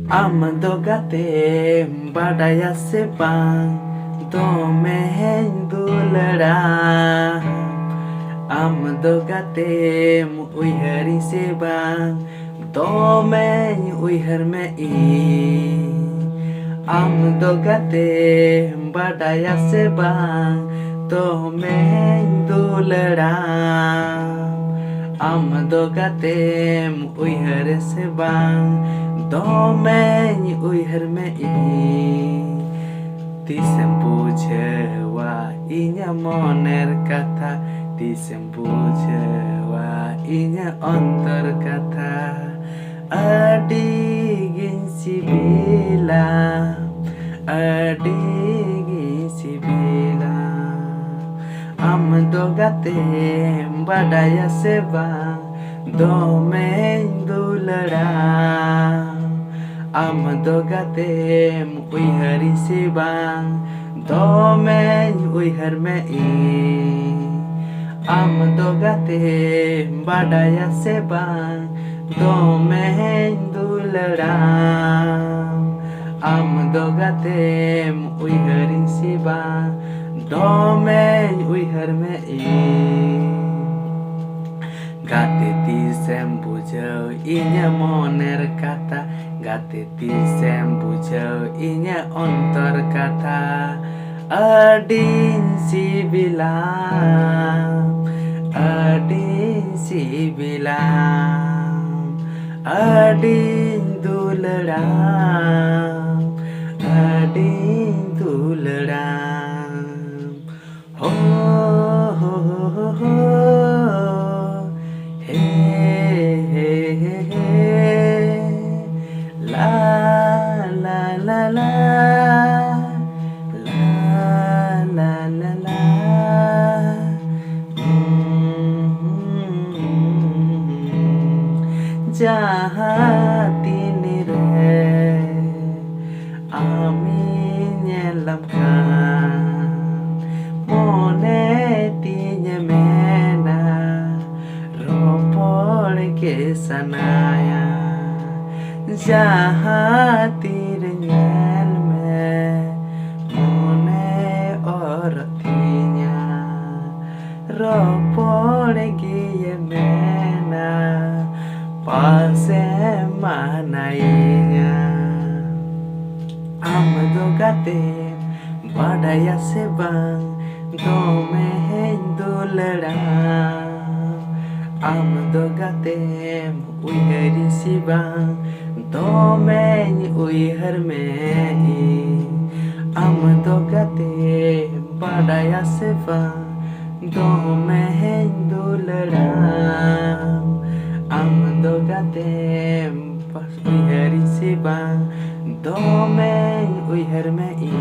Amado gate badaya se bang domehen dulara Amado gate uihari se bang domen uihar me I Amado gate badaya se bang domen dulara Amado gate uihar se bang domen uihar me I Tisem bujewa inya moner kata Tisem bujewa inya ontor kata Adigin si bila Adigin si bila Amado gate badaya sebang domen dulara Amado gate uihari sebang domen uihar me I Amado gate badaya sebang domen dulara Amado gate uihari sebang domen uihar me I Gate tisem bujau inya moner kata Gate tisem bujau inya ontor kata Adin si bilang Adin si bilang Adin duleram Adin duleram Ho ho ho ho ho La la la la la la Jahatin re ami nyelamkan mone tinya mena ropol ke sanaya Jahatir nyel me mone ortinya ropol gie mena pase manainya Amado gate badaya sebang domen dulara Amado gate uihari sebang domen uihar me I Amado gate badaya sebang domen dulara Amado gate pas uihari sebang domen uihar me I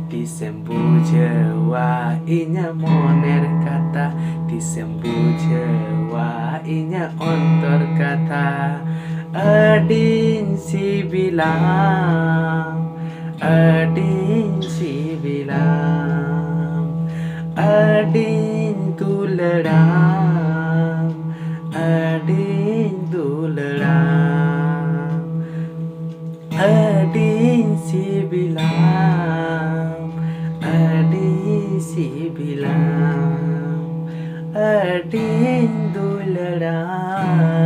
Tisem bujewa inya moner kata Tisem bujewa inya ontor kata Adin si bilang Adin si bilang Adin duleram Adin duleram Adin si bilang Adin si bilang Adin duleram